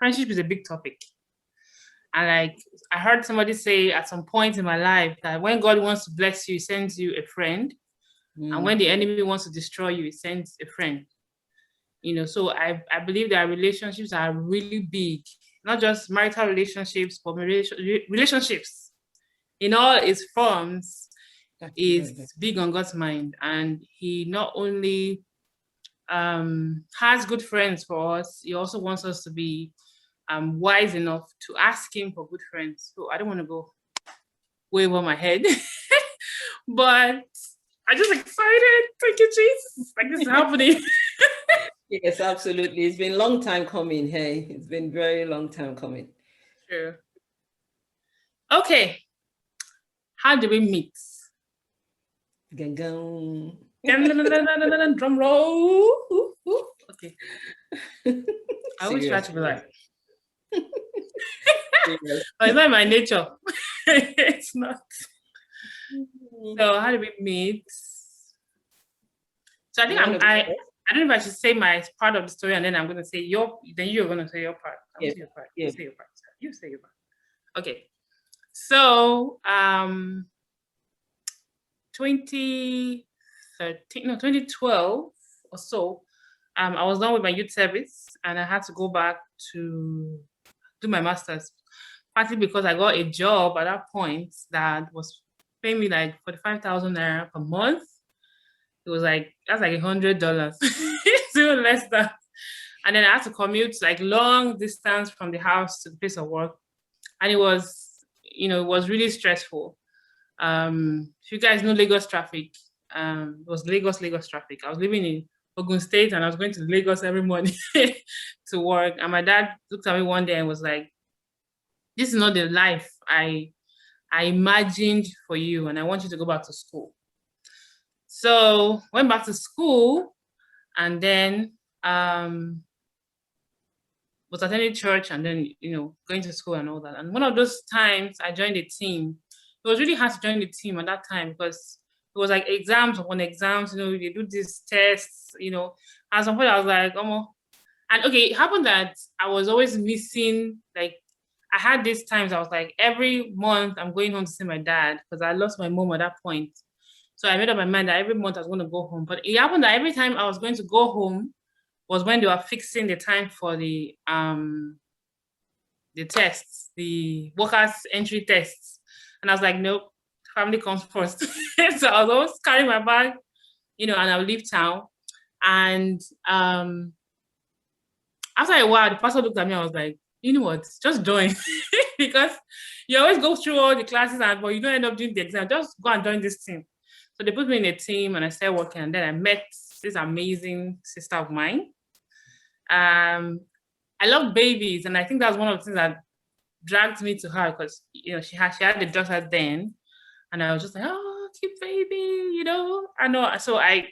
friendship is a big topic. And like I heard somebody say at some point in my life that when God wants to bless you, he sends you a friend. And when the enemy wants to destroy you, he sends a friend. So I believe that relationships are really big, not just marital relationships, but relationships in all its forms is big on God's mind. And he not only has good friends for us, he also wants us to be wise enough to ask him for good friends. So I don't want to go way over my head, but I'm just excited. Thank you, Jesus. Like this is happening. Yes, absolutely. It's been a long time coming. Hey, it's been very long time coming. True. Okay. How do we meet? Drum roll. Okay. I always try to be like. But it's not my nature. It's not. So how do we meet? So I think I don't know if I should say my part of the story and then I'm going to say then you're going to say your part. I'll say your part. You say your part. You say your part. Okay. So 2012 or so, I was done with my youth service and I had to go back to do my master's, partly because I got a job at that point that was paying me like 45,000 naira per month. It was like, that's like $100, still less than. And then I had to commute like long distance from the house to the place of work. And it was, it was really stressful. If you guys know Lagos traffic, it was Lagos traffic. I was living in Ogun State and I was going to Lagos every morning to work. And my dad looked at me one day and was like, this is not the life I imagined for you, and I want you to go back to school. So went back to school and then was attending church and then, going to school and all that. And one of those times I joined a team. It was really hard to join the team at that time because it was like exams upon exams, they do these tests, at some point I was like, and okay, it happened that I was always missing, like, I had these times I was like, every month I'm going home to see my dad because I lost my mom at that point. So I made up my mind that every month I was going to go home. But it happened that every time I was going to go home was when they were fixing the time for the tests, the workers' entry tests. And I was like, nope, family comes first. So I was always carrying my bag, and I'll leave town. And after a while, the pastor looked at me, I was like, you know what, just join. Because you always go through all the classes, but you don't end up doing the exam. Just go and join this team. So they put me in a team and I started working. And then I met this amazing sister of mine. I love babies. And I think that's one of the things that dragged me to her because, she had a daughter then. And I was just like, oh, cute baby, I know. So I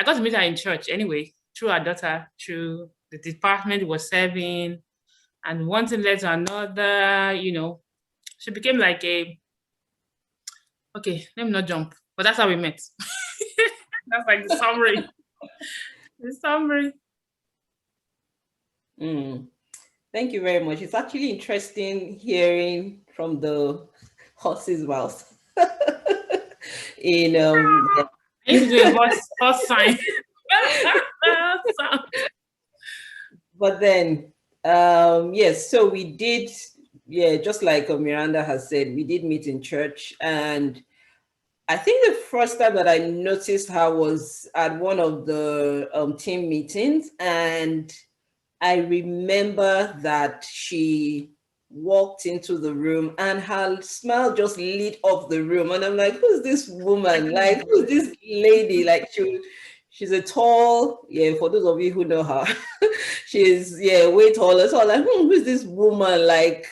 got to meet her in church anyway, through her daughter, through the department it was serving. And one thing led to another, she became like okay, let me not jump, but that's how we met. That's like the summary. Thank you very much. It's actually interesting hearing from the horse's mouth. I need to do a horse sign. But then, yes, so we did, just like Miranda has said, we did meet in church. And I think the first time that I noticed her was at one of the team meetings. And I remember that she walked into the room and her smile just lit up the room. And I'm like, who's this woman? Like, who's this lady? Like, she's a tall, for those of you who know her, she's, way taller. So I'm like, who's this woman? Like,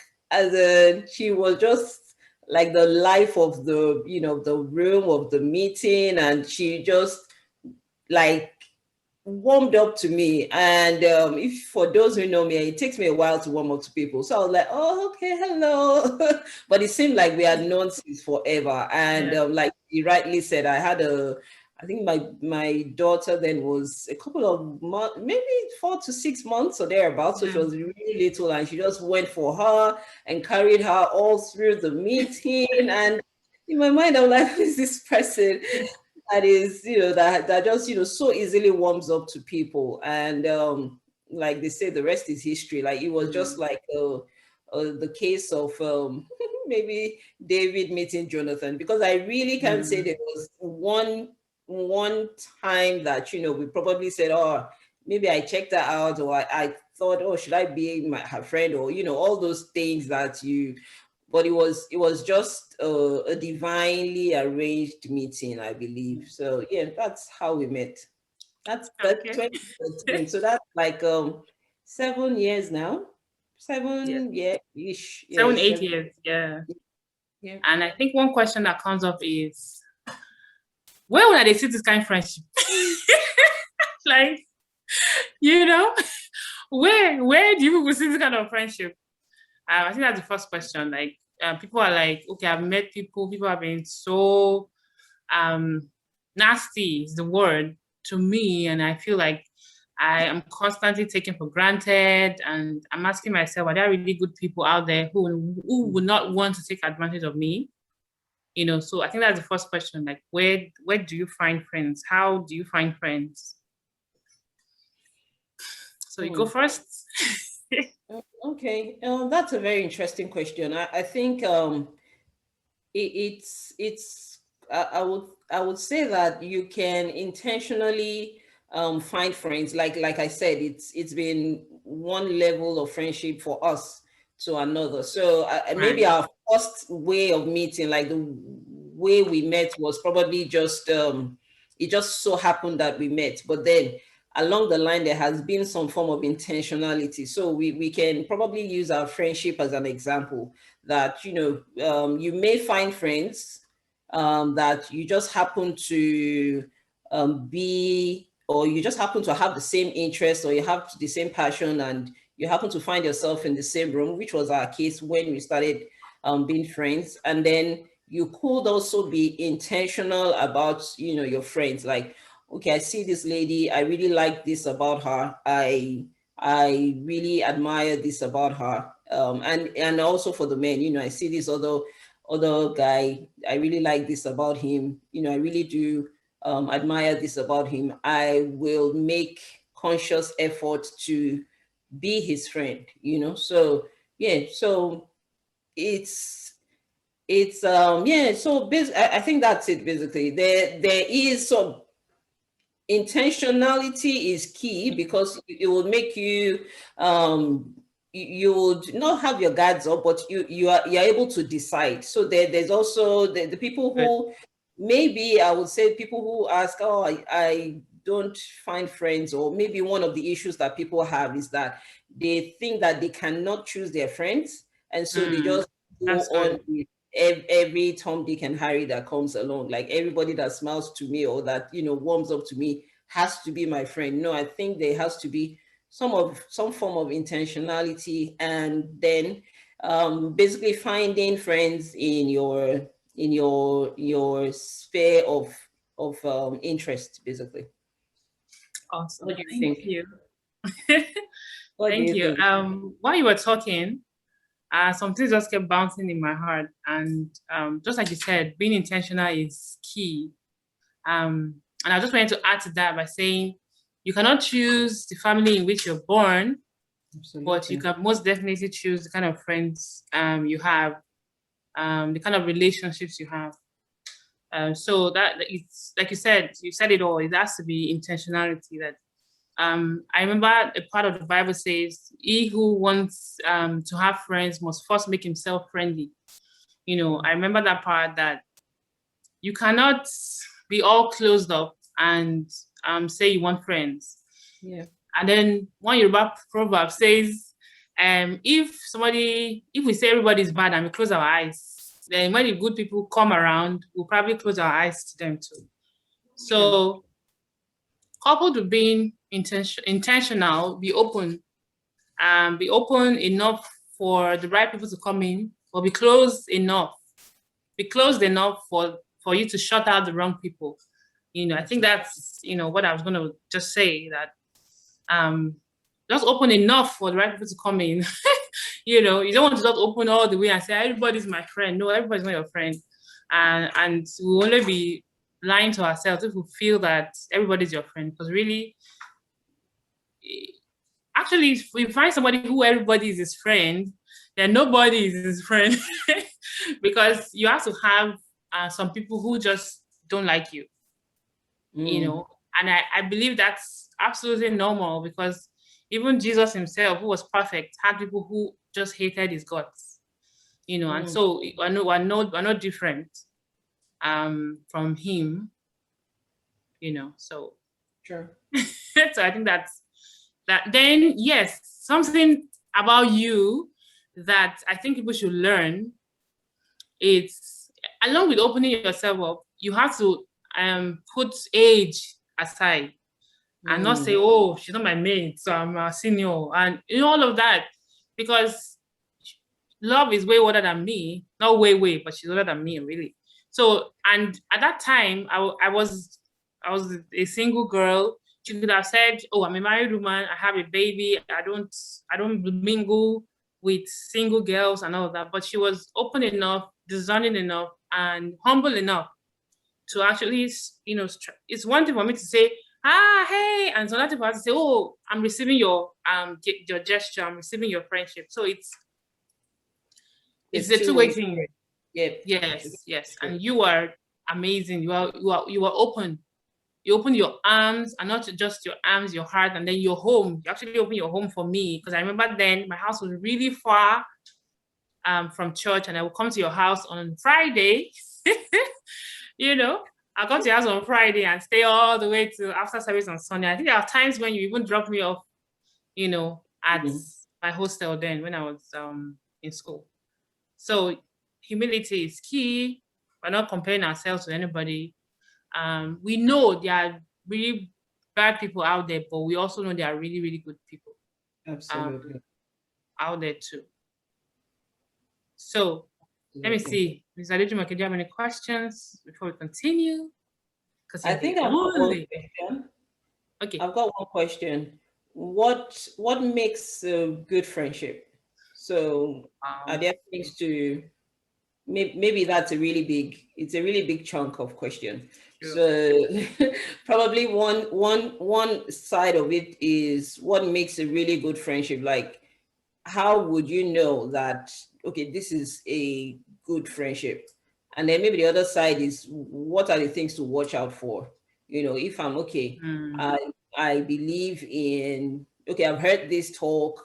she was just like the life of the, the room, of the meeting. And she just like warmed up to me. And if for those who know me, it takes me a while to warm up to people. So I was like, oh, okay, hello. But it seemed like we had known since forever. And like you rightly said, I I think my daughter then was a couple of months, maybe 4 to 6 months or thereabouts. So she was really little, and she just went for her and carried her all through the meeting. And in my mind, I'm like, who is this person that is, that just, so easily warms up to people? And like they say, the rest is history. Like it was just like the case of maybe David meeting Jonathan, because I really can't say there was one time that we probably said, oh, maybe I checked her out, or I thought, oh, should I be her friend, or all those things that but it was just a divinely arranged meeting, I believe. So yeah, that's how we met. That's Okay. 2013. So that's like 7 years now. Yeah. ish. Yeah, 7, 8 years. Yeah. yeah. And I think one question that comes up is, where would they see this kind of friendship? Like, where do you people see this kind of friendship? I think that's the first question. Like, people are like, okay, I've met people have been so nasty is the word to me, and I feel like I am constantly taken for granted, and I'm asking myself, are there really good people out there who would not want to take advantage of me? So I think that's the first question. Like, where do you find friends? How do you find friends? So you go first. Okay, that's a very interesting question. I think it's I would say that you can intentionally find friends. Like I said, it's been one level of friendship for us to another. So maybe our first way of meeting, like the way we met, was probably just it just so happened that we met. But then along the line, there has been some form of intentionality. So we can probably use our friendship as an example, that you may find friends that you just happen to be, or you just happen to have the same interest, or you have the same passion, and you happen to find yourself in the same room, which was our case when we started being friends. And then you could also be intentional about your friends. Like, okay, I see this lady, I really like this about her, I really admire this about her. And also for the men, I see this other guy, I really like this about him, I really do admire this about him. I will make conscious effort to be his friend. So yeah, so it's yeah, so I think that's it. Basically, there is some intentionality is key, because it will make you you would not have your guards up, but you're able to decide. So there's also the people who, maybe I would say, people who ask, oh, I don't find friends, or maybe one of the issues that people have is that they think that they cannot choose their friends, and so they just go on with every Tom, Dick, and Harry that comes along. Like, everybody that smiles to me, or that warms up to me, has to be my friend. No, I think there has to be some form of intentionality, and then basically finding friends in your sphere of interest, basically. Awesome. What do you Thank think? you. What do Thank you you. think? While you were talking, some things just kept bouncing in my heart, and just like you said, being intentional is key. And I just wanted to add to that by saying, you cannot choose the family in which you're born, but you can most definitely choose the kind of friends you have, the kind of relationships you have. So that it's like you said it all. It has to be intentionality. That I remember a part of the Bible says, "He who wants to have friends must first make himself friendly." I remember that part, that you cannot be all closed up and say you want friends. Yeah. And then one Yoruba proverb says, if we say everybody's bad and we close our eyes, then when the good people come around, we'll probably close our eyes to them too. So coupled with being intentional, be open enough for the right people to come in, but be closed enough for you to shut out the wrong people. I think that's, what I was going to just say, that just open enough for the right people to come in. You don't want to just open all the way and say, everybody's my friend. No, everybody's not your friend. And we'll only be lying to ourselves if we feel that everybody's your friend. Because really, actually, if we find somebody who everybody is his friend, then nobody is his friend. Because you have to have some people who just don't like you, and I believe that's absolutely normal, because even Jesus himself, who was perfect, had people who just hated his guts, and so we're not different from him, so. Sure. So I think that. Then, yes, something about you that I think people should learn, it's, along with opening yourself up, you have to put age aside and not say, oh, she's not my mate, so I'm a senior, and all of that, because love is way older than me, not way, but she's older than me, really. So, and at that time, I was a single girl. She could have said, oh, I'm a married woman, I have a baby, I don't mingle with single girls and all of that. But she was open enough, discerning enough, and humble enough to actually, it's one thing for me to say, hey, and so another thing for her to say, oh, I'm receiving your gesture, I'm receiving your friendship. So it's a two-way thing. Yep. Yes. And you are amazing. You are open. You open your arms, and not just your arms, your heart, and then your home. You actually open your home for me, because I remember then my house was really far from church, and I would come to your house on Friday. I'll come to your house on Friday and stay all the way to after service on Sunday. I think there are times when you even drop me off, at my hostel then when I was in school. So humility is key. We're not comparing ourselves to anybody. We know there are really bad people out there, but we also know there are really, really good people. Absolutely. Out there too. So let me see. Ms. Adejumake, do you have any questions before we continue? I think I've got one question. Okay. I've got one question. What makes a good friendship? So are there things to, maybe that's a really big chunk of question. Sure. So probably one side of it is what makes a really good friendship. Like, how would you know that, okay, this is a good friendship? And then maybe the other side is, what are the things to watch out for? If I'm okay, I believe in, okay, I've heard this talk,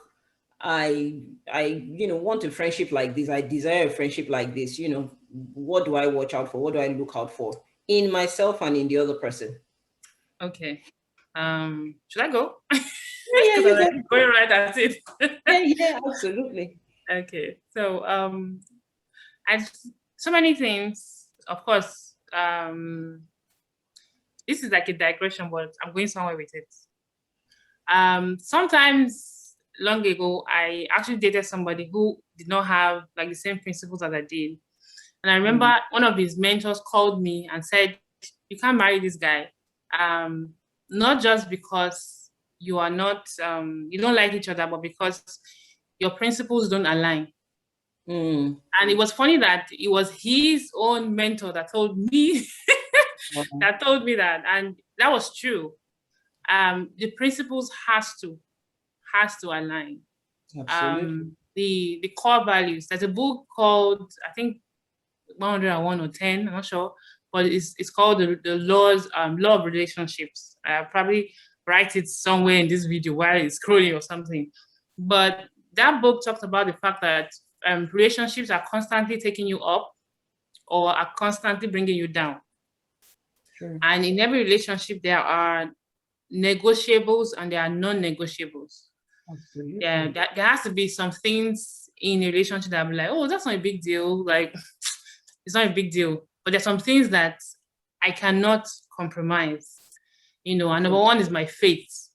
I want a friendship like this, I desire a friendship like this, what do I watch out for? What do I look out for in myself and in the other person? Okay. Should I go? Yeah, I'm going right at it. Yeah, absolutely. Okay. So so many things, of course. This is like a digression, but I'm going somewhere with it. Sometimes long ago, I actually dated somebody who did not have like the same principles as I did. And I remember one of his mentors called me and said, you can't marry this guy. Not just because you are not, you don't like each other, but because your principles don't align. And it was funny that it was his own mentor that told me that, and that was true. The principles has to align. Absolutely. The core values. There's a book called, I think, 101 or 10, I'm not sure, but it's called the law of relationships. I'll probably write it somewhere in this video while it's scrolling or something. But that book talks about the fact that relationships are constantly taking you up or are constantly bringing you down. Sure. And in every relationship, there are negotiables and there are non-negotiables. Absolutely. Yeah, there has to be some things in a relationship that I'm like, oh, that's not a big deal. Like, it's not a big deal. But there's some things that I cannot compromise. And number one is my faith.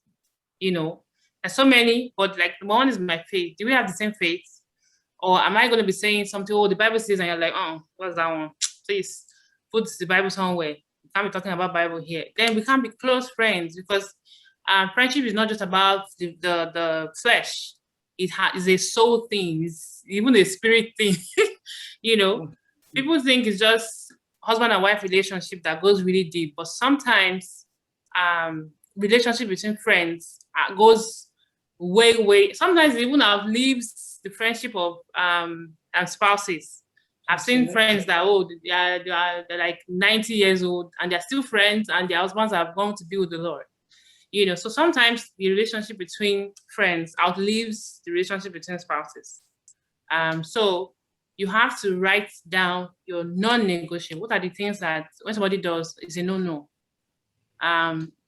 There's so many, but like number one is my faith. Do we have the same faith? Or am I going to be saying something, oh, the Bible says, and you're like, oh, what's that one? Please put the Bible somewhere. You can't be talking about Bible here. Then we can't be close friends, because friendship is not just about the flesh. It's a soul thing. It's even a spirit thing. You know, people think it's just husband and wife relationship that goes really deep, but sometimes relationship between friends goes way. Sometimes it even outlives the friendship of spouses. I've seen friends that they're like 90 years old and they're still friends, and their husbands have gone to be with the Lord. You know, so sometimes the relationship between friends outlives the relationship between spouses. So you have to write down your non-negotiable. What are the things that when somebody does is a no-no?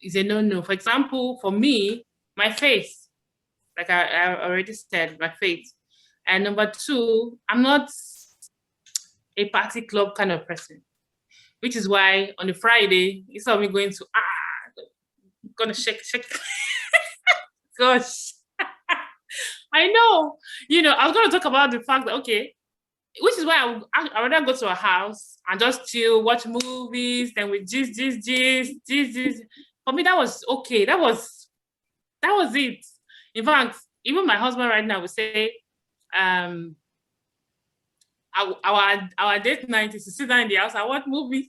Is a no-no. For example, for me, my faith, like I already said, my faith. And number two, I'm not a party club kind of person, which is why on a Friday, instead of me going to, gonna shake. Gosh, I know. You know, I was gonna talk about the fact that, okay, which is why I rather go to a house and just chill, watch movies, then with this. For me, that was okay. That was it. In fact, even my husband right now would say, our date night is to sit down in the house and watch movies.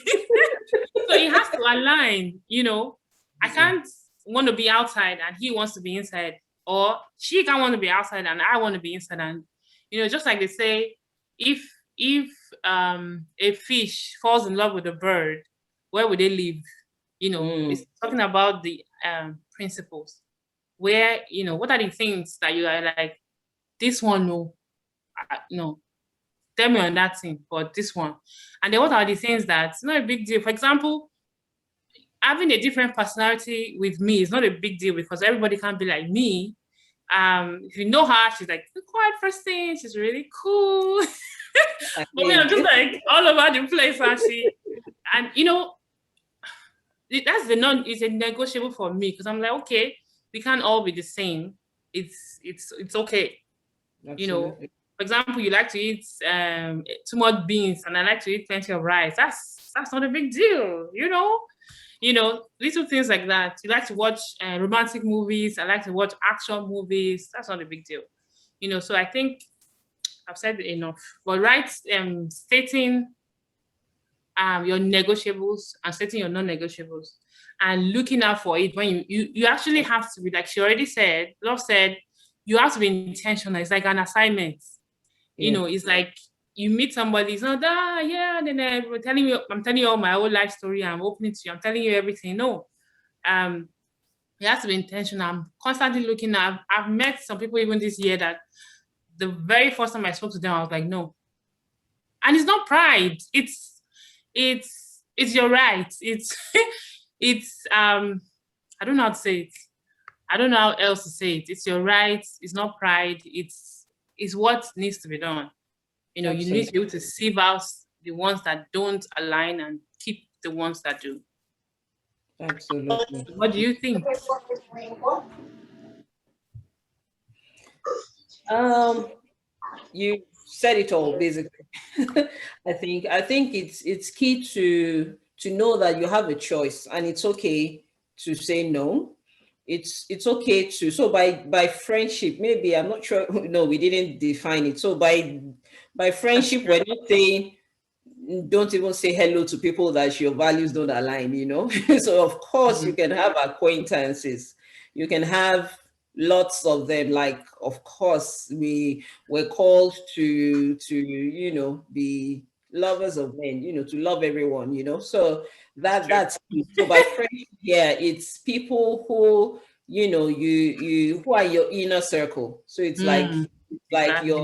So it has to align, you know. I can't want to be outside and he wants to be inside, or she can't want to be outside and I want to be inside. And you know, just like they say, if a fish falls in love with a bird, where would they live? You know, it's talking about the principles. Where, you know, what are the things that you are like, this one, no, tell me on that thing, but this one. And then what are the things that's not a big deal? For example, having a different personality with me is not a big deal because everybody can't be like me. If you know her, she's like the quiet person, she's really cool. But me, I'm just like all over the place, and you know, that's it's a negotiable for me, because I'm like, okay, we can't all be the same. It's okay. Absolutely. You know, for example, you like to eat too much beans and I like to eat plenty of rice. That's not a big deal, you know. You know, little things like that. You like to watch romantic movies. I like to watch action movies. That's not a big deal. You know, so I think I've said enough. But stating your negotiables and setting your non-negotiables and looking out for it when you actually have to be, like she already said, Love said, you have to be intentional. It's like an assignment. Yeah. You know, it's like you meet somebody, it's not that, then I'm telling you all my whole life story, I'm opening to you, I'm telling you everything. No. You have to be intentional. I'm constantly looking at, I've met some people even this year that the very first time I spoke to them, I was like, no. And it's not pride. It's your right. It's I don't know how to say it. I don't know how else to say it. It's your right. It's not pride. It's what needs to be done. You know, Absolutely. You need to be able to sieve out the ones that don't align and keep the ones that do. Absolutely. What do you think? You said it all, basically. I think it's key to know that you have a choice, and it's okay to say no. It's okay to, so by friendship, maybe, I'm not sure, no, we didn't define it. So by friendship, we're not saying don't even say hello to people that your values don't align, you know. So of course you can have acquaintances, you can have lots of them. Like, of course, we're called to you know, be lovers of men, you know, to love everyone, you know. So that's so by friendship, it's people who, you know, you who are your inner circle. So it's like your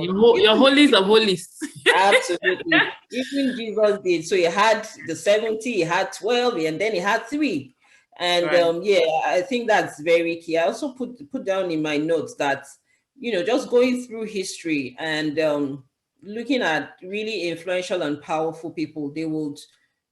holies of holies. Absolutely. Even Jesus did. So he had the 70, he had 12, and then he had 3. And right. I think that's very key. I also put down in my notes that, you know, just going through history and looking at really influential and powerful people, they would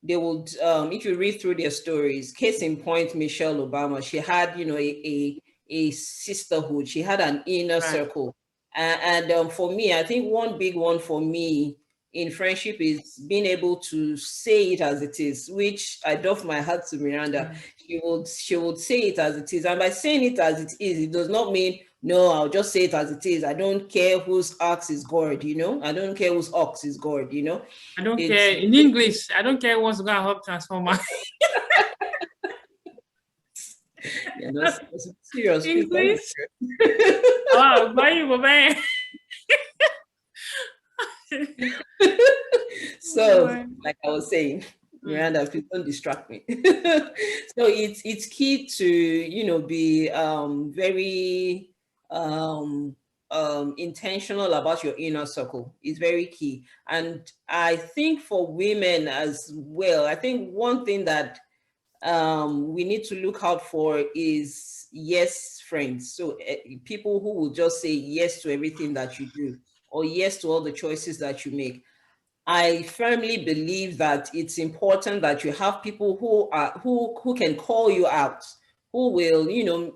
if you read through their stories, case in point, Michelle Obama, she had, you know, a sisterhood, she had an inner circle. And for me, I think one big one for me in friendship is being able to say it as it is, which I doff my hat to Miranda. She would say it as it is. And by saying it as it is, it does not mean, no, I'll just say it as it is. I don't care whose ox is gored, I don't care whose ox is gored, I don't It's care. In English, I don't care who wants to go and help transformer. that's serious. English. Oh, bye. So, like I was saying, Miranda, please don't distract me. So it's key to be very intentional about your inner circle. It's very key, and I think for women as well, I think one thing that we need to look out for is yes friends. So people who will just say yes to everything that you do, or yes to all the choices that you make. I firmly believe that it's important that you have people who can call you out, who will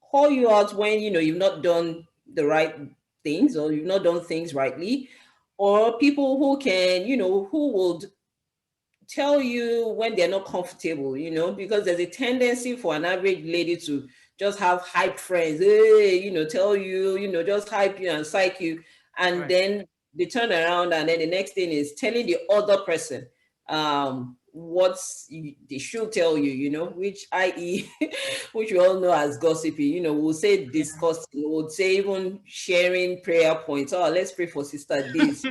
call you out when you've not done the right things, or you've not done things rightly, or people who can who would tell you when they're not comfortable, because there's a tendency for an average lady to just have hype friends, hey, tell you, just hype you and psych you, and then they turn around and then the next thing is telling the other person what they should tell you, which i.e. which we all know as gossipy, we'll say disgusting, we'll say even sharing prayer points. Oh, let's pray for sister this,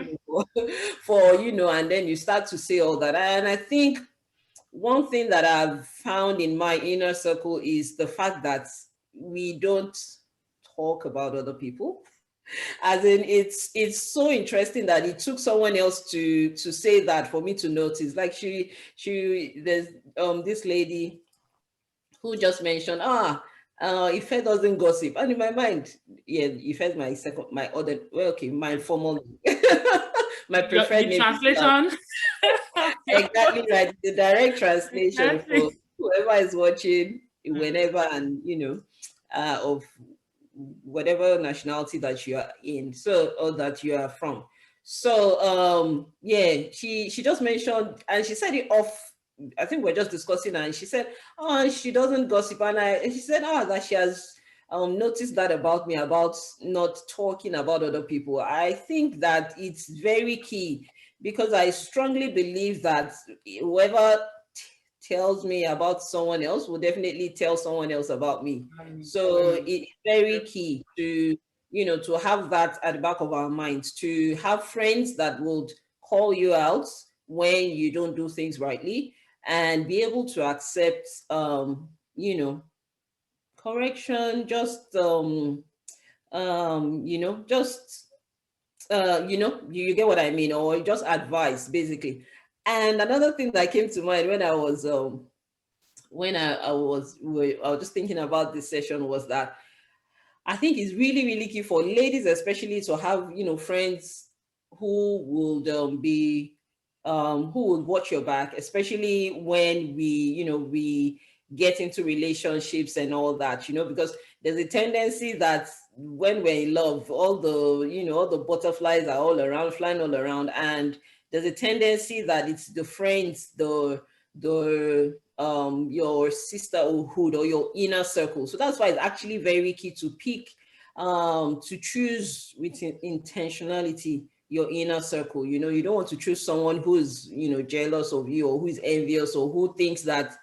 for and then you start to say all that. And I think one thing that I've found in my inner circle is the fact that we don't talk about other people. As in, it's so interesting that it took someone else to say that for me to notice. Like there's this lady who just mentioned, Ife doesn't gossip. And in my mind, yeah, Ife is my formal my preferred name. Translation. Exactly right. The direct translation for whoever is watching, whenever, and of whatever nationality that you are in, or that you are from. So yeah, she just mentioned, and she said it off. I think we're just discussing, and she said, oh, she doesn't gossip, and she said, that she has noticed that about me, about not talking about other people. I think that it's very key, because I strongly believe that whoever tells me about someone else will definitely tell someone else about me. So it's very key to to have that at the back of our minds, to have friends that would call you out when you don't do things rightly, and be able to accept correction, just just you get what I mean, or just advice basically. And another thing that came to mind when I was I was just thinking about this session was that I think it's really, really key for ladies, especially, to have friends who would be who would watch your back, especially when we get into relationships and all that, because there's a tendency that when we're in love, all the butterflies are all around, flying all around, and there's a tendency that it's the friends, the your sisterhood or your inner circle. So that's why it's actually very key to pick to choose with intentionality your inner circle. You don't want to choose someone who's jealous of you, or who's envious, or who thinks that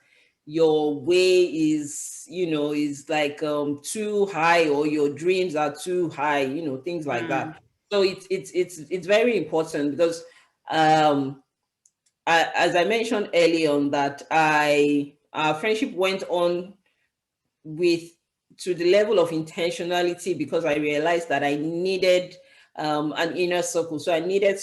your way is is like too high, or your dreams are too high, things like that. So it's very important, because as I mentioned earlier on, that our friendship went on with to the level of intentionality, because I realized that I needed an inner circle. So I needed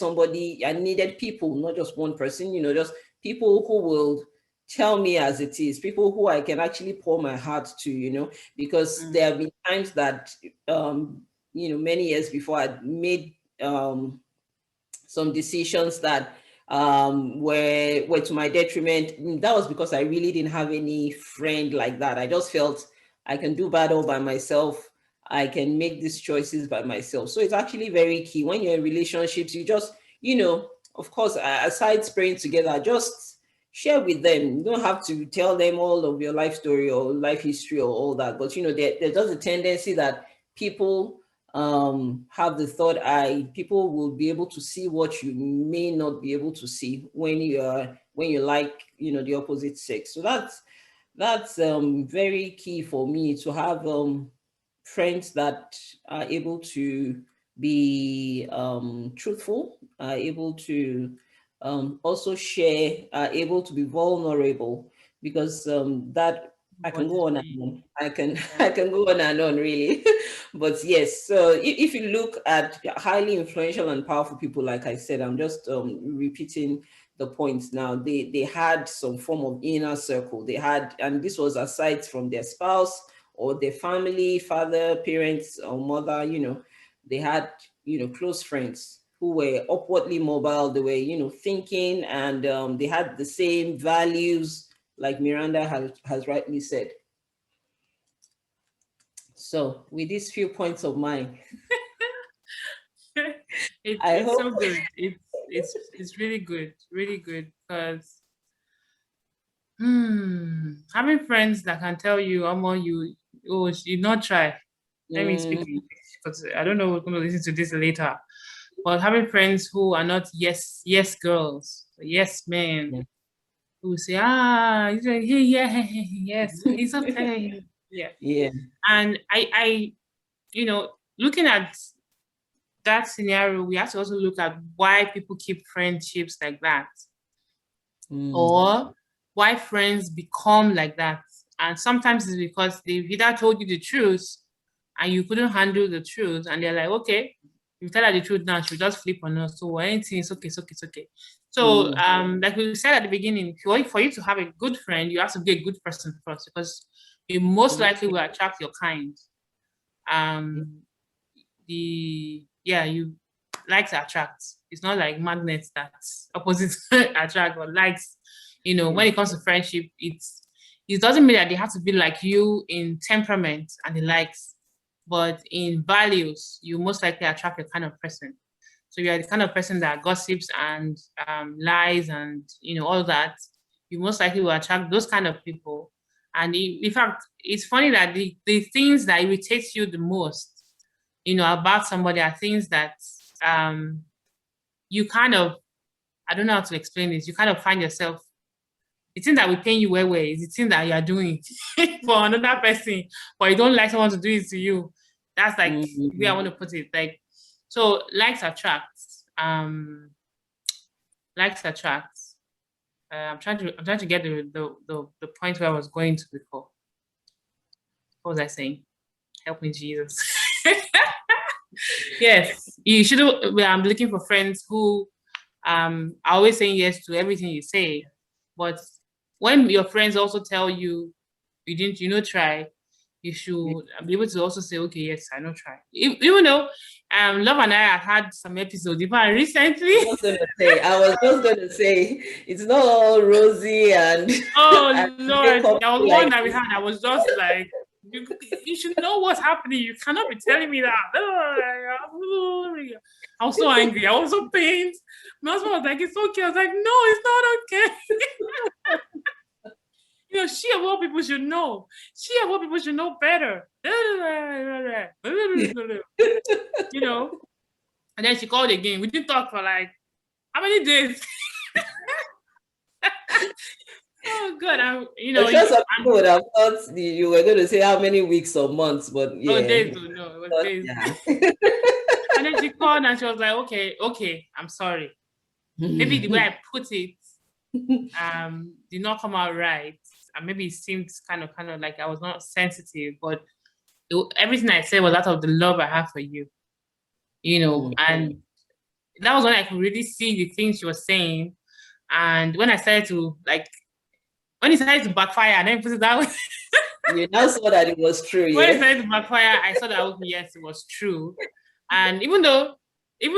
people, not just one person, just people who will tell me as it is, people who I can actually pour my heart to, because there have been times that many years before, I'd made some decisions that were to my detriment. That was because I really didn't have any friend like that. I just felt I can do bad all by myself. I can make these choices by myself. So it's actually very key when you're in relationships. You just of course, aside praying together, just share with them. You don't have to tell them all of your life story or life history or all that. But there's just a tendency that people have the third eye. People will be able to see what you may not be able to see when you like the opposite sex. So that's very key for me, to have friends that are able to be truthful, are able to also share, are able to be vulnerable, because that I can What go is on and real? on. I can Yeah. I can go on and on, really. But yes, so if you look at highly influential and powerful people, like I said, I'm just repeating the points now. They had some form of inner circle. They had, and this was aside from their spouse or their family, father, parents, or mother. They had close friends who were upwardly mobile. They were thinking, and they had the same values, like Miranda has rightly said. So with these few points of mine, I It's hope. so good. It's really good because having friends that can tell you, you not try. Let me speak Mm, English because I don't know who's going to listen to this later. But having friends who are not yes girls, yes men, yeah. who say, he's like, hey, yeah, yes, it's okay. Yeah. Yeah. And looking at that scenario, we have to also look at why people keep friendships like that, Mm, or why friends become like that. And sometimes it's because they've either told you the truth and you couldn't handle the truth, and they're like, okay, you tell her the truth now, she'll just flip on us. So anything, it's okay, it's okay, it's okay. So, mm, like we said at the beginning, for you to have a good friend, you have to be a good person first, because you most mm, likely will attract your kind. Um, you likes attract. It's not like magnets that opposites attract, or likes. yeah. When it comes to friendship, it doesn't mean that they have to be like you in temperament and the likes, but in values, you most likely attract a kind of person. So you are the kind of person that gossips and lies and all that. You most likely will attract those kind of people. And in fact, it's funny that the things that irritates you the most, about somebody, are things that um, you kind of, I don't know how to explain this. You kind of find yourself, the thing that will pain you way is the thing that you are doing for another person, but you don't like someone to do it to you. That's like the way I Mm, want to put it. Like, so likes attract. Likes attract. I'm trying to get the point where I was going to before. What was I saying? Help me, Jesus. Yes, you should. I'm looking for friends who are always saying yes to everything you say, but when your friends also tell you try, you yeah. should be able to also say, okay, yes, I know try. Even though Love and I have had some episodes, even recently. I was just gonna say, it's not all rosy and and Oh Lord, makeup there was one like that we this. had. I was just like, you should know what's happening. You cannot be telling me that. I was so angry. I was so pained. My husband was like, "It's okay." I was like, "No, it's not okay." She of all people should know. She of all people should know better. you know. And then she called again. We didn't talk for like how many days? Oh God, I'm sure some I'm people would have thought you were going to say how many weeks or months, but oh yeah, days, oh no, it was but days. yeah. And then she called and she was like, okay, I'm sorry. Maybe the way I put it did not come out right. And maybe it seemed kind of like I was not sensitive, but everything I said was out of the love I have for you, Mm. and that was when I could really see the things she was saying. And when I started to like when it started to backfire, and then put it that way, You now saw that it was true, when it yeah? started to backfire, I saw that okay, yes, it was true. And even though it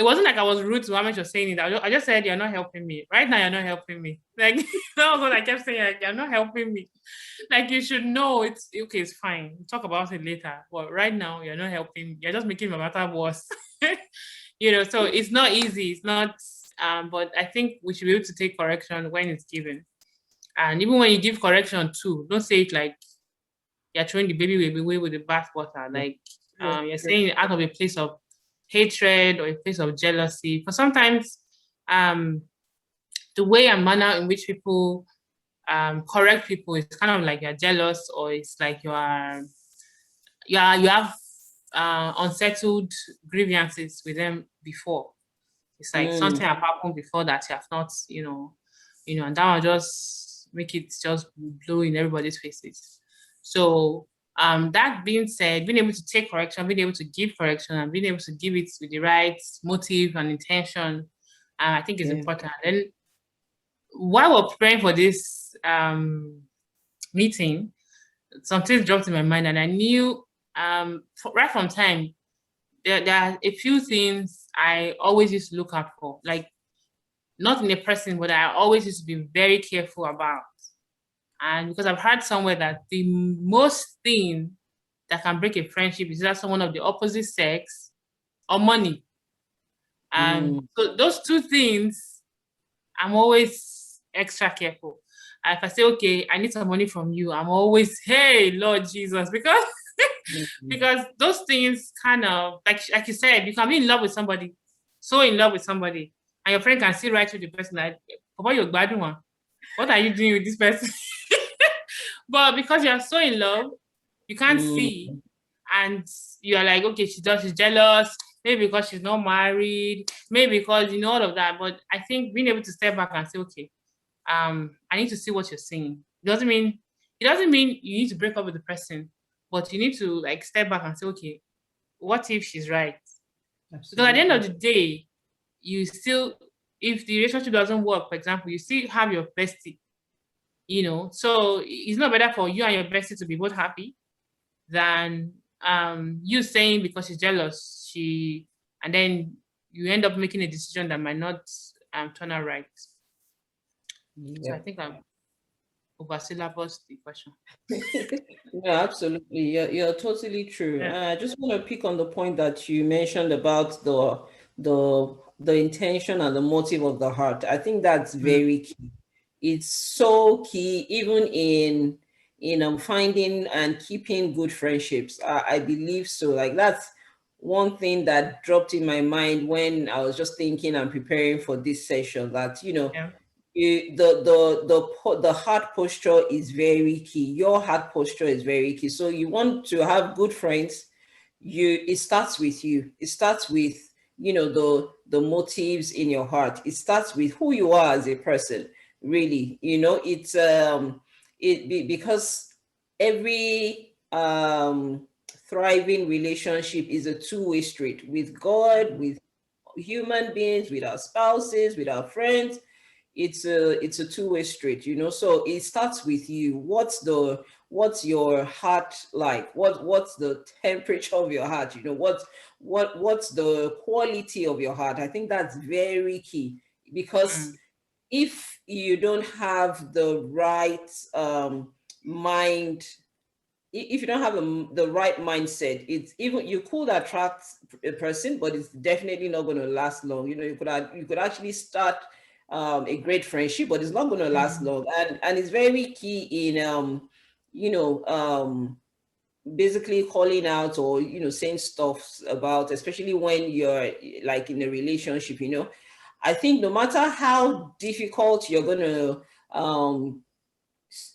wasn't like I was rude to how much you're saying it, I just said you're not helping me. Right now, you're not helping me. Like that was what I kept saying. Like, you're not helping me. Like you should know it's okay, it's fine. We'll talk about it later. But right now, you're not helping me. You're just making my matter worse. So it's not easy. It's not but I think we should be able to take correction when it's given. And even when you give correction too, don't say it like you're throwing the baby away with the bathwater. Like you're saying it out of a place of hatred or a place of jealousy. For sometimes the way and manner in which people correct people is kind of like you're jealous, or it's like you have unsettled grievances with them before. It's like something have happened before that you have not, and that will just make it just blow in everybody's faces. So that being said, being able to take correction, being able to give correction, and being able to give it with the right motive and intention, I think is important. And while we're preparing for this meeting, something dropped in my mind, and I knew right from time there are a few things I always used to look out for, like not in a person, but I always used to be very careful about. And because I've heard somewhere that the most thing that can break a friendship is either someone of the opposite sex or money. And so those two things, I'm always extra careful. If I say, okay, I need some money from you, I'm always, hey, Lord Jesus, because those things kind of, like you said, you can be in love with somebody, so in love with somebody, and your friend can still write to the person like, Papa, you're bad one. What are you doing with this person? But because you're so in love, you can't see, and you're like, okay, she's jealous, maybe because she's not married, maybe because all of that. But I think being able to step back and say, okay, I need to see what you're saying. It doesn't mean you need to break up with the person, but you need to like step back and say, okay, what if she's right? Absolutely. Because at the end of the day, you still, if the relationship doesn't work, for example, you still have your bestie, so it's not better for you and your bestie to be both happy than you saying because she's jealous, and then you end up making a decision that might not turn out right. So I think I've over-syllabused the question. Yeah, absolutely. You're totally true. Yeah. I just want to pick on the point that you mentioned about the intention and the motive of the heart. I think that's very key. It's so key, even in finding and keeping good friendships. I believe so. Like that's one thing that dropped in my mind when I was just thinking and preparing for this session. That the heart posture is very key. Your heart posture is very key. So you want to have good friends, it starts with you. It starts with the motives in your heart. It starts with who you are as a person. Really, it's because every thriving relationship is a two-way street with God, with human beings, with our spouses, with our friends. It's a two-way street, so it starts with you. What's your heart like? What's the temperature of your heart? What's the quality of your heart? I think that's very key, because if you don't have the right mind, if you don't have the right mindset, it's even, you could attract a person, but it's definitely not going to last long. You could actually start a great friendship, but it's not going to last long. And it's very key in basically calling out, or saying stuff about, especially when you're like in a relationship. I think no matter how difficult you're going to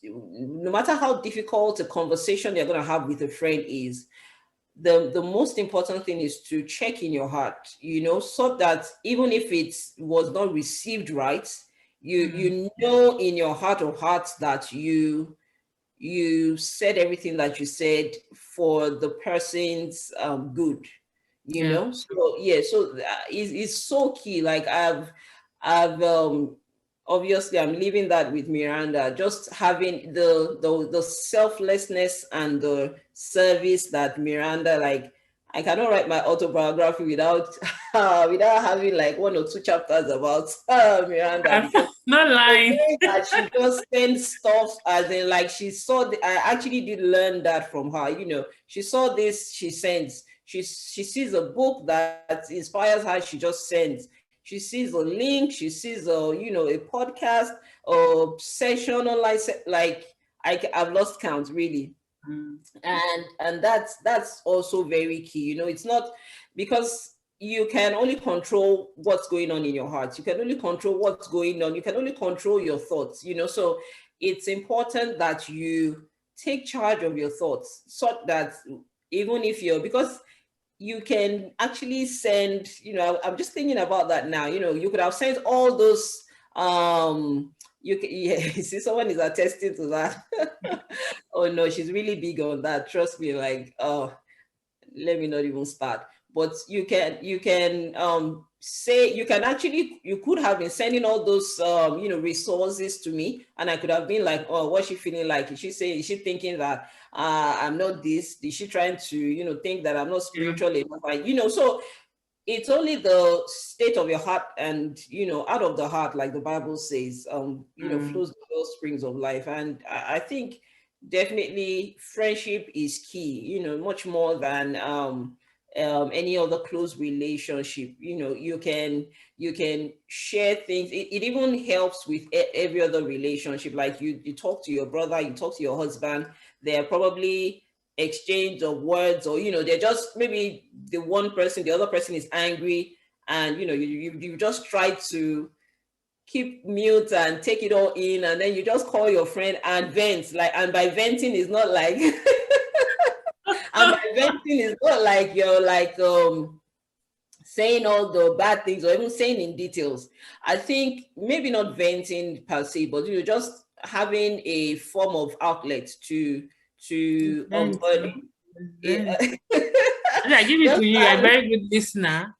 no matter how difficult a conversation you're going to have with a friend is, the most important thing is to check in your heart, so that even if it was not received right, you know in your heart of hearts that you said everything that you said for the person's good, So it's so key. Like I've obviously I'm leaving that with Miranda, just having the selflessness and the service that Miranda, like, I cannot write my autobiography without without having like one or two chapters about Miranda, because not lying. that she just sends stuff, as in like she saw I actually did learn that from her. She saw this, she sends, she sees a book that inspires her, she just sends. she sees a link, she sees a, you know, a podcast or session online, like I've lost count really. And that's also very key. You know, it's not because you can only control what's going on in your heart. You can only control what's going on. You can only control your thoughts, you know. So it's important that you take charge of your thoughts, so that even if you're, because you can actually send, you know, I'm just thinking about that now, you know, you could have sent all those, you can, yeah, you see, someone is attesting to that. Oh no, she's really big on that, trust me. Like, oh, let me not even start. But you can say, you can actually, you could have been sending all those you know, resources to me, and I could have been like, oh, what's she feeling like? Is she saying, is she thinking that I'm not this? Is she trying to, you know, think that I'm not Yeah. spiritual enough? You know, so it's only the state of your heart, and you know, out of the heart, like the Bible says, you know, flows the well springs of life. And I think definitely friendship is key, you know, much more than any other close relationship. You know, you can share things. It even helps with every other relationship. Like you talk to your brother, you talk to your husband, they're probably exchange of words, or you know, they're just, maybe the one person, the other person is angry, and you know, you just try to keep mute and take it all in, and then you just call your friend and vent. Like, and by venting is not like and by venting is not like you're like saying all the bad things, or even saying in details. I think maybe not venting per se, but you know, just having a form of outlet to yeah. I give it Just to you. You're a very good listener.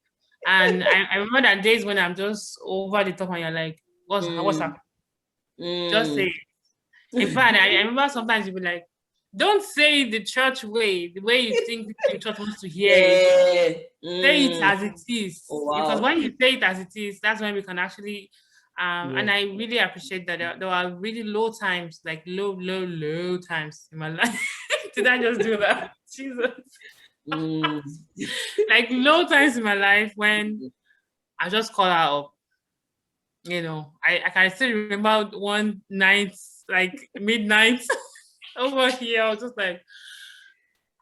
And I remember that days when I'm just over the top and you're like, what's mm, happening? Just say mm. it. In fact, I remember sometimes you'd be like, don't say it the church way, the way you think the church wants to hear it. Yeah. Say it as it Oh is. Because wow. when you say it as it is, that's when we can actually Yeah. and I really appreciate that there were really low times, like low times in my life. Did I just do that? Jesus. Mm. Like low times in my life when I just call her up. You know, I can still remember one night, like midnight over here. I was just like,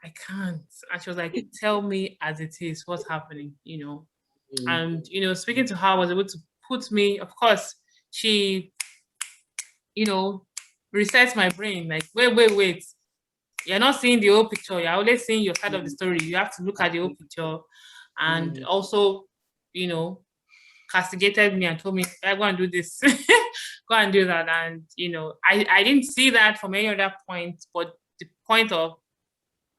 I can't. And she was like, tell me as it is, what's happening, you know. Mm. And, you know, speaking to her was able to put me, of course, she, you know, resets my brain. Like, wait. You're not seeing the whole picture. You're always seeing your side of the story. You have to look at the whole picture. And Mm. also, you know, castigated me and told me, I go and do this, go and do that. And, you know, I didn't see that from any other point, but the point of,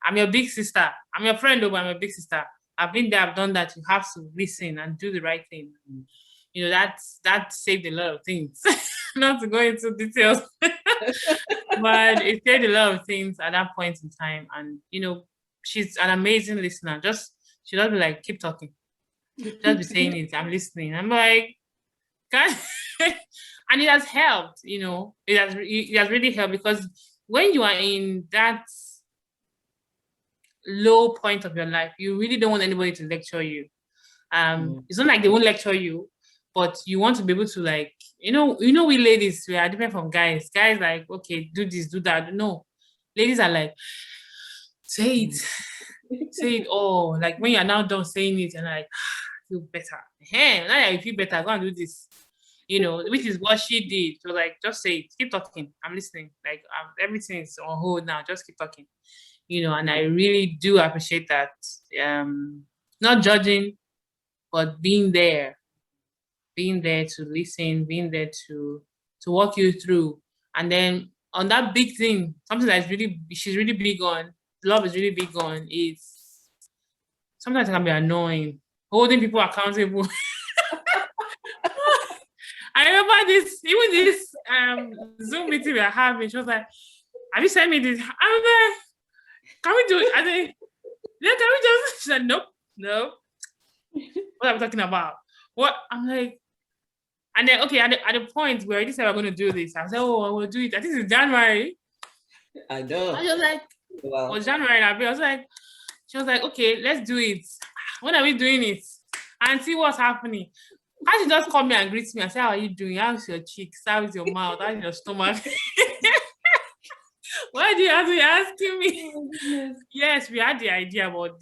I'm your big sister. I'm your friend, though, but I'm a big sister. I've been there, I've done that. You have to listen and do the right thing. You know, that saved a lot of things. Not to go into details, but it saved a lot of things at that point in time. And, you know, she's an amazing listener. Just, she doesn't be like, keep talking. Just be saying it. I'm listening. I'm like, God. And it has helped, you know, it has really helped because when you are in that low point of your life, you really don't want anybody to lecture you. Mm. It's not like they won't lecture you, but you want to be able to, like, we ladies, we are different from guys. Guys like, okay, do this, do that. No, ladies are like, say it, say it all. Like when you're now done saying it and like feel better. Hey, now that you feel better, go and do this. You know, which is what she did. So like, just say it, keep talking. I'm listening. Like everything is on hold now. Just keep talking. You know, and I really do appreciate that. Not judging, but being there to listen, being there to walk you through. And then on that big thing, something that's really she's really big on, love is really big on is sometimes it can be annoying. Holding people accountable. I remember this, even this Zoom meeting we are having, she was like, have you sent me this? I'm like, can we do it? I think, yeah, can we just, she said, nope, no. What are we talking about? What? I'm like, and then, okay, at the point where I already said we're going to do this, I said, oh, I will do it. I think it's January. I know. I was like, Wow. January, I was like, she was like, okay, let's do it. When are we doing it? And see what's happening. How she just call me and greet me and say, how are you doing? How's your cheeks? How's your mouth? How's your stomach? Why do you have to be asking me? Oh, goodness. Yes, we had the idea, but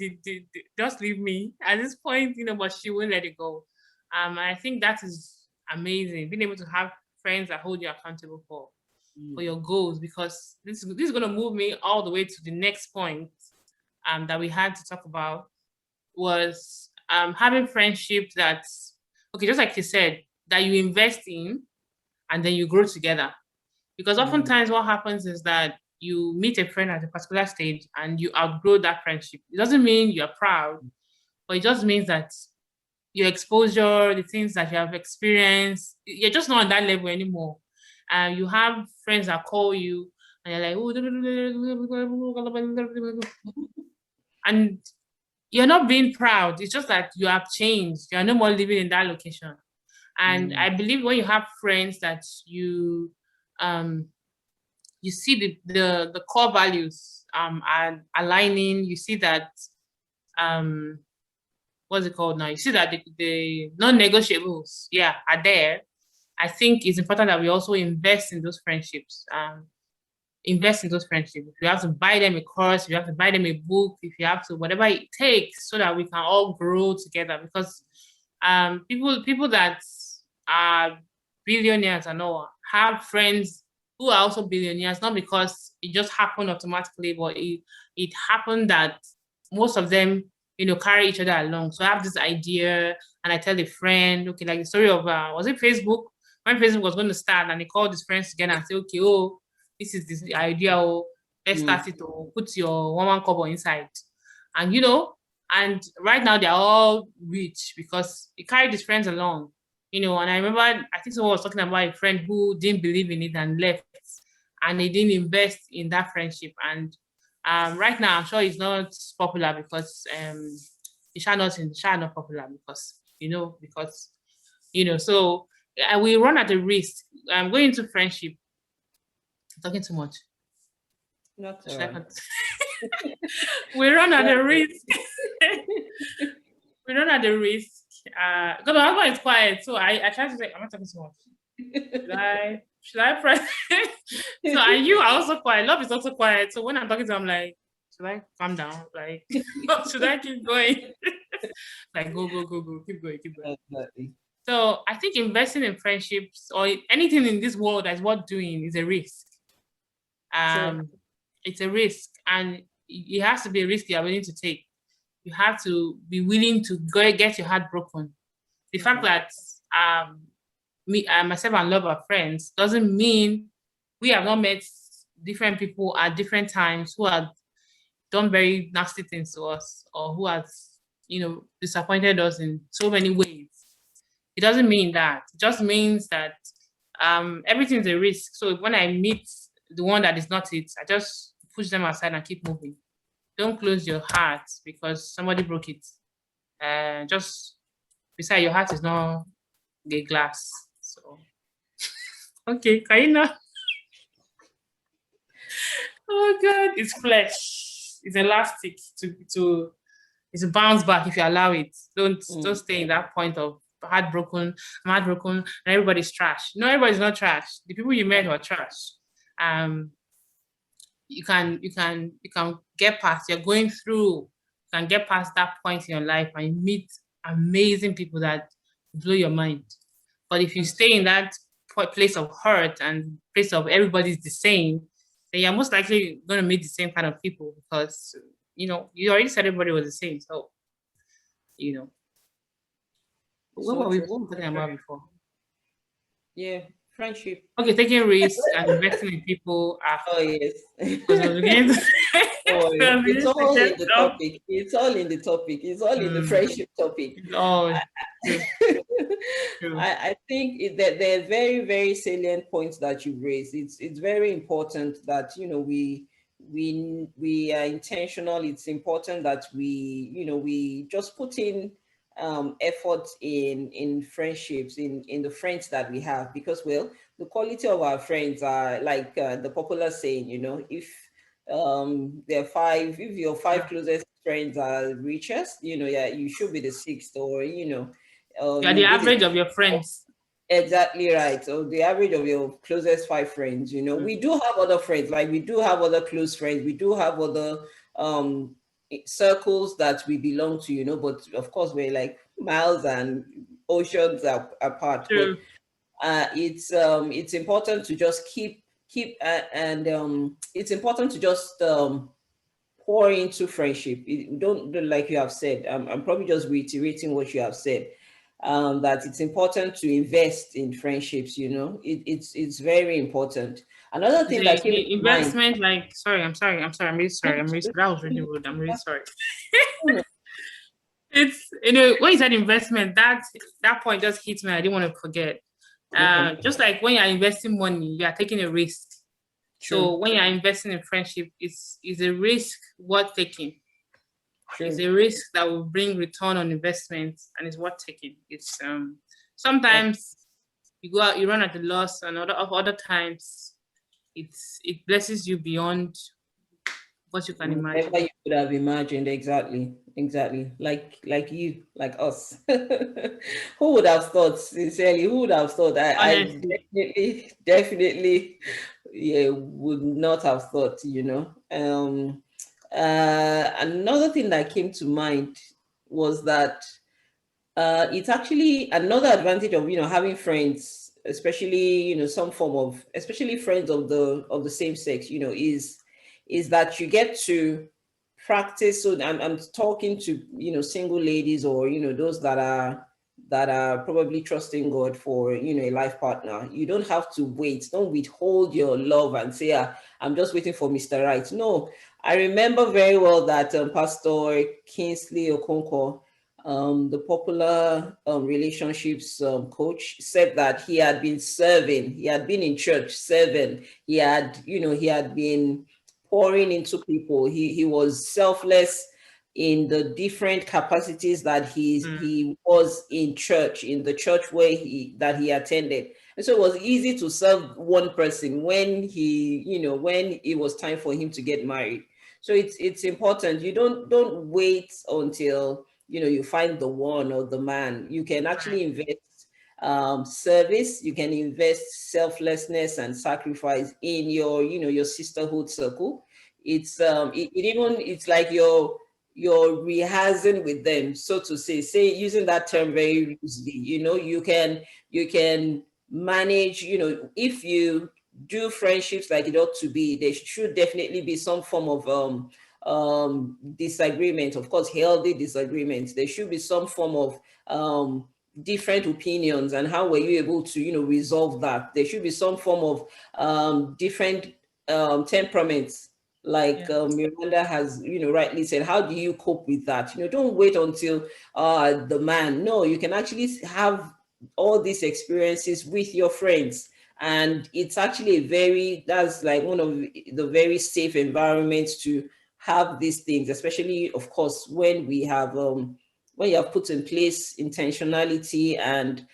just leave me at this point, but she won't let it go. I think that is amazing, being able to have friends that hold you accountable for your goals, because this is going to move me all the way to the next point that we had to talk about, was having friendship that's okay, just like you said, that you invest in and then you grow together. Because oftentimes what happens is that you meet a friend at a particular stage and you outgrow that friendship. It doesn't mean you're proud, but it just means that your exposure, the things that you have experienced, you're just not on that level anymore. And you have friends that call you and you're like, and you're not being proud. It's just that you have changed. You're no more living in that location. And I believe when you have friends that you see the core values are aligning, you see that what's it called now? You see that the non-negotiables, yeah, are there. I think it's important that we also invest in those friendships. Invest in those friendships. If you have to buy them a course, if you have to buy them a book, if you have to, whatever it takes, so that we can all grow together. Because people that are billionaires and all have friends who are also billionaires, not because it just happened automatically, but it happened that most of them, carry each other along. So I have this idea and I tell a friend, okay, like the story of, was it Facebook? When Facebook was going to start and they called his friends together and say, okay, oh, this is this idea, oh, let's start it, or put your one cover inside. And, and right now they're all rich because he carried his friends along, and I remember, I think someone was talking about a friend who didn't believe in it and left, and he didn't invest in that friendship. And right now, I'm sure he's not popular because he's not popular because so we run at a risk. I'm going into friendship. I'm talking too much. Not all right. We run at a risk. We run at a risk. Because my husband is quiet, so I try to say, I'm not talking too much. Should I press? So are you are also quiet? Love is also quiet. So when I'm talking to him, I'm like, should I calm down? Like, should I keep going? Like, go, keep going. Exactly. So I think investing in friendships or anything in this world that's worth doing is a risk. Sure. It's a risk, and it has to be a risk you're willing to take. You have to be willing to go get your heart broken. The fact that myself and Love are friends doesn't mean we have not met different people at different times who have done very nasty things to us, or who has, disappointed us in so many ways. It doesn't mean that. It just means that everything's a risk. So when I meet the one that is not it, I just push them aside and keep moving. Don't close your heart because somebody broke it. Just beside your heart is not a glass. So okay, Kaina. Oh God, it's flesh. It's elastic to it's a bounce back if you allow it. Don't stay in that point of heartbroken, I'm heartbroken, and everybody's trash. No, everybody's not trash. The people you met were trash. You can get past, you're going through, you can get past that point in your life and you meet amazing people that blow your mind. But if you stay in that place of hurt and place of everybody's the same, then you're most likely going to meet the same kind of people because you already said everybody was the same. So what were we talking about before? Yeah, friendship. Okay, taking risks and investing in people. Oh yes. Oh, it's all in the topic. It's all in the topic. It's all in the friendship topic. I think that there are very, very salient points that you raised. It's very important that we are intentional. It's important that we just put in effort in friendships, in the friends that we have, because the quality of our friends are like the popular saying, if if your five closest friends are richest, you should be the sixth, or You're the average of your friends. Exactly right. So the average of your closest 5 friends, we do have other friends, like we do have other close friends, we do have other circles that we belong to, but of course we're like miles and oceans apart. True. But it's important to just keep and it's important to just pour into friendship. Don't like you have said. I'm probably just reiterating what you have said. That it's important to invest in friendships. It's very important. Another thing that came The to mind. investment, like, sorry, I'm really sorry. That was really rude. I'm really sorry. It's, when you said investment, that point just hits me. I didn't want to forget. Okay. Just like when you're investing money, you are taking a risk. True. So when you're investing in friendship, it's a risk worth taking. True. It's a risk that will bring return on investment, and it's worth taking. It's sometimes you go out, you run at a loss, and other times it blesses you beyond what you can imagine. Whatever you could have imagined, exactly. Like you, like us. Who would have thought? Sincerely, who would have thought? I definitely, yeah, would not have thought. Another thing that came to mind was that it's actually another advantage of having friends, especially some form of, especially friends of the same sex, is that you get to practice. So I'm talking to single ladies, or those that are probably trusting God for a life partner. You don't have to wait. Don't withhold your love and say, I'm just waiting for Mr. Right. No, I remember very well that Pastor Kingsley Okonkwo, the popular relationships coach, said that he had been serving. He had been in church serving. He had been pouring into people. He was selfless in the different capacities that he was in church, in the church where that he attended. And so it was easy to serve one person when when it was time for him to get married. So it's important. You don't wait until you find the one or the man. You can actually invest service. You can invest selflessness and sacrifice in your sisterhood circle. It's like you're rehearsing with them, so to say using that term very loosely. You can manage. If you do friendships like it ought to be, there should definitely be some form of disagreement. Of course, healthy disagreements. There should be some form of different opinions, and how were you able to resolve that? There should be some form of different temperaments, like Miranda has rightly said. How do you cope with that? Don't wait until the man. No, you can actually have all these experiences with your friends, and it's actually that's like one of the very safe environments to have these things, especially of course when you have put in place intentionality and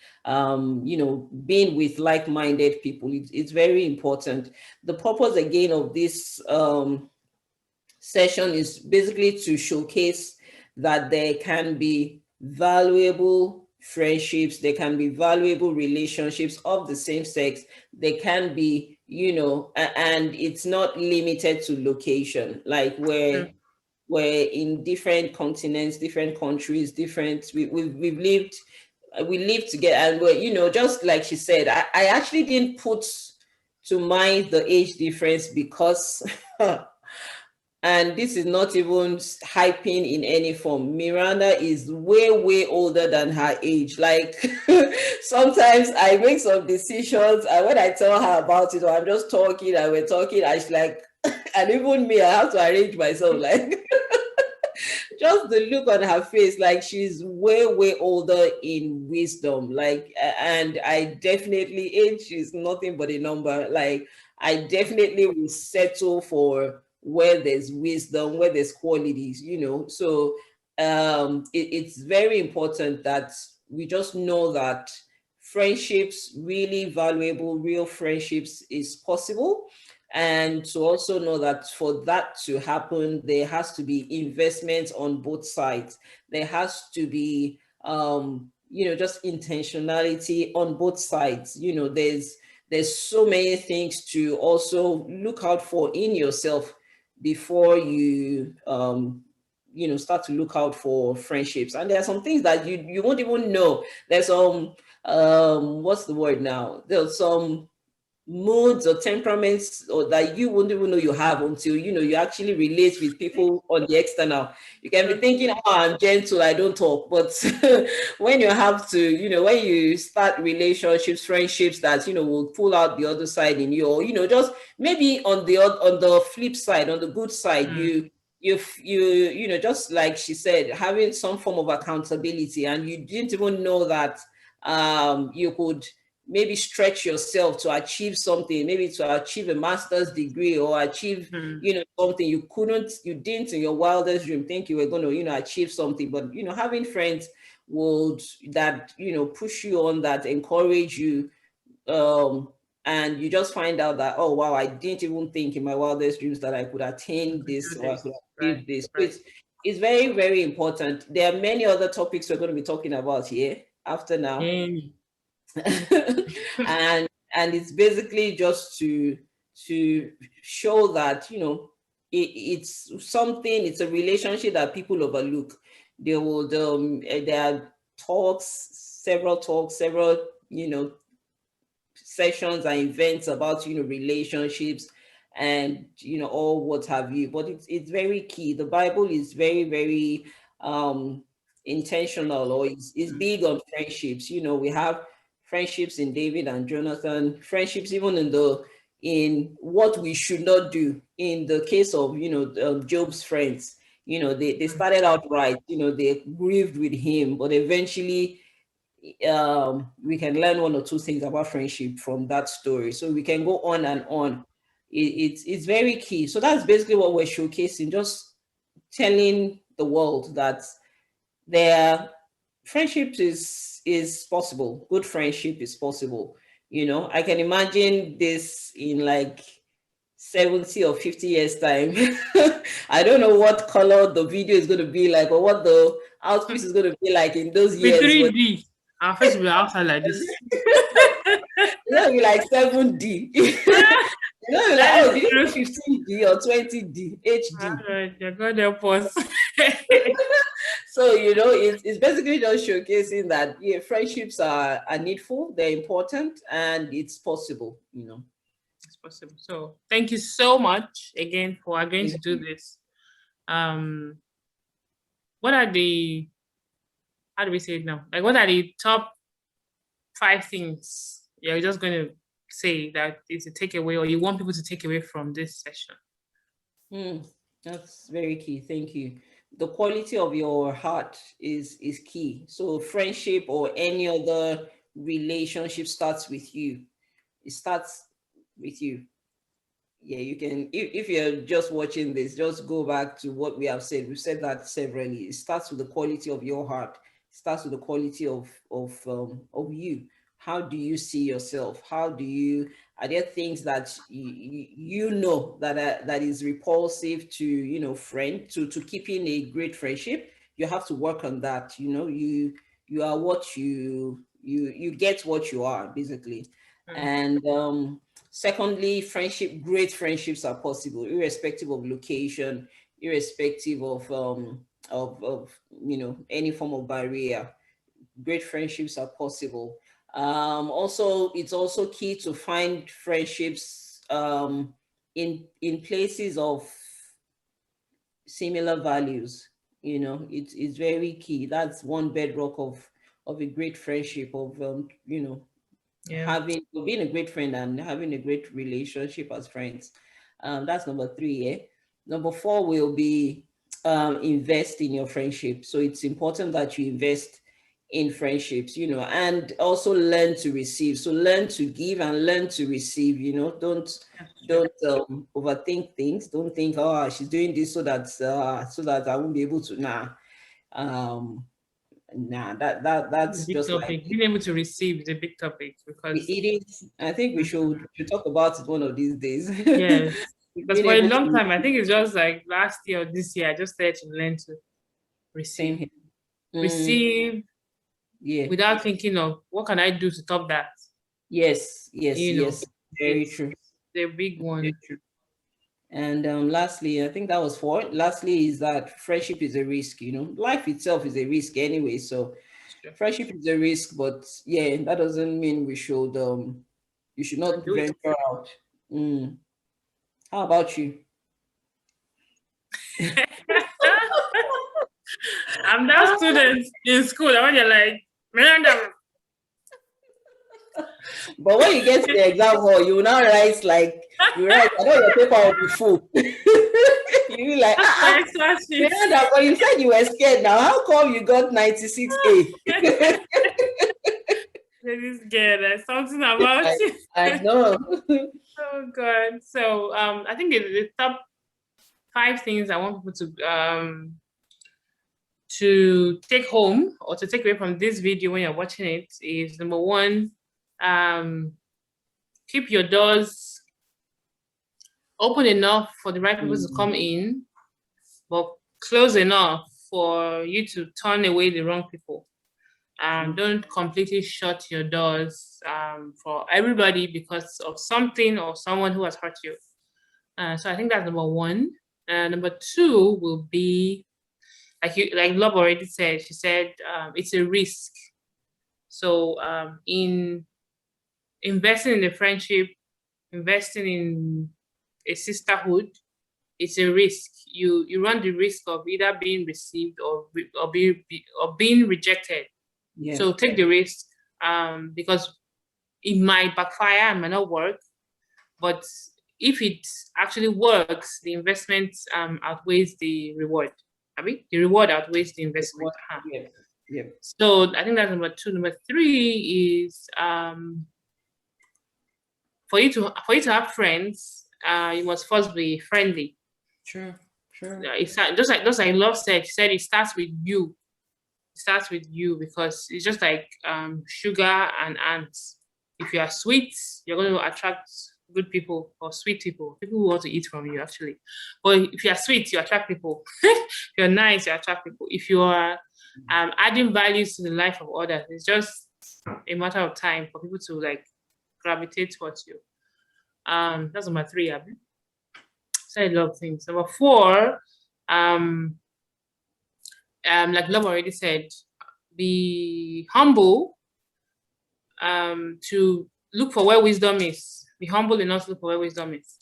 being with like-minded people. It's very important. The purpose again of this session is basically to showcase that there can be valuable friendships, there can be valuable relationships of the same sex, there can be, and it's not limited to location, like where we're in different continents, different countries, we've lived, we live together, and we're, just like she said, I actually didn't put to mind the age difference, because and this is not even hyping in any form, Miranda is way, way older than her age. Like, sometimes I make some decisions, and when I tell her about it, or I'm just talking and we're talking, and she's like, and even me, I have to arrange myself, like, just the look on her face, like she's way, way older in wisdom. Like, and I definitely, age is nothing but a number. Like, I definitely will settle for where there's wisdom, where there's qualities. So it's very important that we just know that friendships, really valuable, real friendships, is possible. And to also know that for that to happen, there has to be investment on both sides. There has to be just intentionality on both sides. There's so many things to also look out for in yourself before you start to look out for friendships. And there are some things that you won't even know. There's some what's the word now? There's some moods or temperaments or that you wouldn't even know you have until you actually relate with people on the external. You can be thinking, oh, I'm gentle, I don't talk, but when you have to, when you start relationships, friendships that will pull out the other side in you, or just maybe on the flip side, on the good side, just like she said, having some form of accountability, and you didn't even know that you could maybe stretch yourself to achieve something, maybe to achieve a master's degree or achieve, something you didn't in your wildest dream think you were going to, achieve something. But, having friends would that, push you on, that encourage you, and you just find out that, oh, wow, I didn't even think in my wildest dreams that I could attain this or I could achieve this. Right. It's very, very important. There are many other topics we're going to be talking about here after now. and it's basically just to show that it's something, it's a relationship that people overlook. There are several sessions and events about relationships and all what have you, but it's very key. The Bible is very, very intentional, or is big on friendships. We have friendships in David and Jonathan, friendships even in what we should not do. In the case of Job's friends, they started out right, they grieved with him, but eventually we can learn one or two things about friendship from that story. So we can go on and on. It's very key. So that's basically what we're showcasing, just telling the world that their friendship is possible. Good friendship is possible. I can imagine this in like 70 or 50 years time. I don't know what color the video is going to be like or what the outfit is going to be like in those years. With 3D, our face will be outside like this. It'll be like 7D. Like, oh, do you 15D or 20D HD? You're going to help us. So it's basically just showcasing that friendships are needful, they're important, and it's possible. It's possible. So thank you so much again for agreeing to do this. What are the, how do we say it now? Like, what are the top 5 things you're just going to say that is a takeaway, or you want people to take away from this session? That's very key. Thank you. The quality of your heart is key. So friendship or any other relationship starts with you. It starts with you. Yeah, you can, if you're just watching this, just go back to what we have said. We've said that severally. It starts with the quality of your heart. It starts with the quality of you. How do you see yourself? Are there things that that is repulsive to friend, to keeping a great friendship? You have to work on that. You are what you get what you are, basically. And secondly, great friendships are possible, irrespective of location, irrespective of any form of barrier. Great friendships are possible. Also, it's also key to find friendships in places of similar values. It's very key. That's one bedrock of a great friendship, of being a great friend and having a great relationship as friends. That's number 3. Number 4 will be invest in your friendship. So it's important that you invest in friendships, and also learn to receive. So learn to give and learn to receive. Don't overthink things. Don't think, oh, she's doing this so that I won't be able to. That's just topic. Like being able to receive is a big topic, because it is. I think we should talk about it one of these days. Yes, because for a long time, I think it's just like last year or this year, I just started to learn to receive. Receive, Yeah. without thinking of what can I do to top that. Yes. Yes. You know, Yes. Very it's true. the big Very one. true. And lastly, I think that was 4. Lastly, is that friendship is a risk. You know, life itself is a risk anyway. So Sure. friendship is a risk, but yeah, that doesn't mean we should you should not Do it. venture out. How about you? I'm that student in school. And when you're like, Miranda, But when you get to the exam hall, you will now write like you write. I know your paper will be full. You be like, that's my extra sheet. Miranda, but you said you were scared. Now, how come you got 96A? This girl, there's something about you. I know. Oh God. So I think the top 5 things I want people to take home or to take away from this video when you're watching it is, number 1, keep your doors open enough for the right people to come in, but close enough for you to turn away the wrong people. Don't completely shut your doors for everybody because of something or someone who has hurt you. So I think that's number 1. Number 2 will be, like Love already said. She said it's a risk. So in investing in a friendship, investing in a sisterhood, it's a risk. You run the risk of either being received or being rejected. Yeah. So take the risk because it might backfire and might not work. But if it actually works, the investment outweighs the reward. I mean, the reward outweighs the investment. Yeah. Yeah. So I think that's number 2. Number 3 is for you to have friends, you must first be friendly. True. It's just like Love said. She said it starts with you. It starts with you because it's just like sugar and ants. If you are sweet, you're going to attract good people or sweet people who want to eat from you, actually. But if you are sweet, you attract people. If you're nice, you attract people. If you are adding values to the life of others, it's just a matter of time for people to like gravitate towards you. That's number 3, Abby. So I love things. Number 4, like Love already said, be humble to look for where wisdom is. Be humble enough to look for where wisdom is.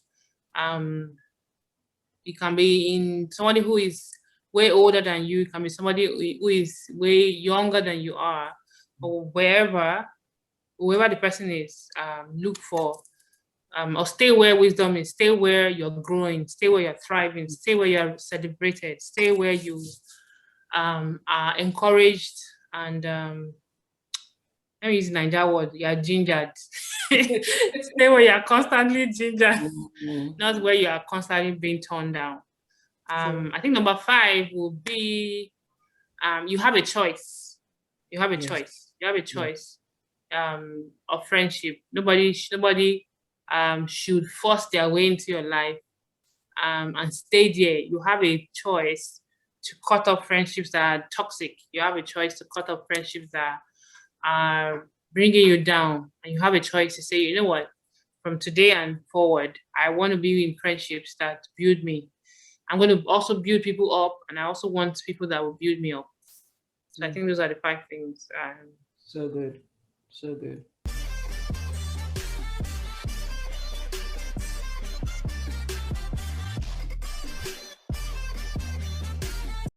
It can be in somebody who is way older than you. It can be somebody who is way younger than you are, or whoever the person is. Look for or stay where wisdom is. Stay where you're growing. Stay where you're thriving. Stay where you're celebrated. Stay where you are encouraged and let me use Niger word, you're gingered. Stay where you're constantly gingered, not where you are constantly being torn down. I think number 5 will be you have a choice. You have a choice. You have a choice of friendship. Nobody should force their way into your life and stay there. You have a choice to cut off friendships that are toxic. You have a choice to cut off friendships that are bringing you down. And you have a choice to say, you know what, from today and forward, I want to be in friendships that build me. I'm going to also build people up, and I also want people that will build me up. So I think those are the 5 things. So good. So good.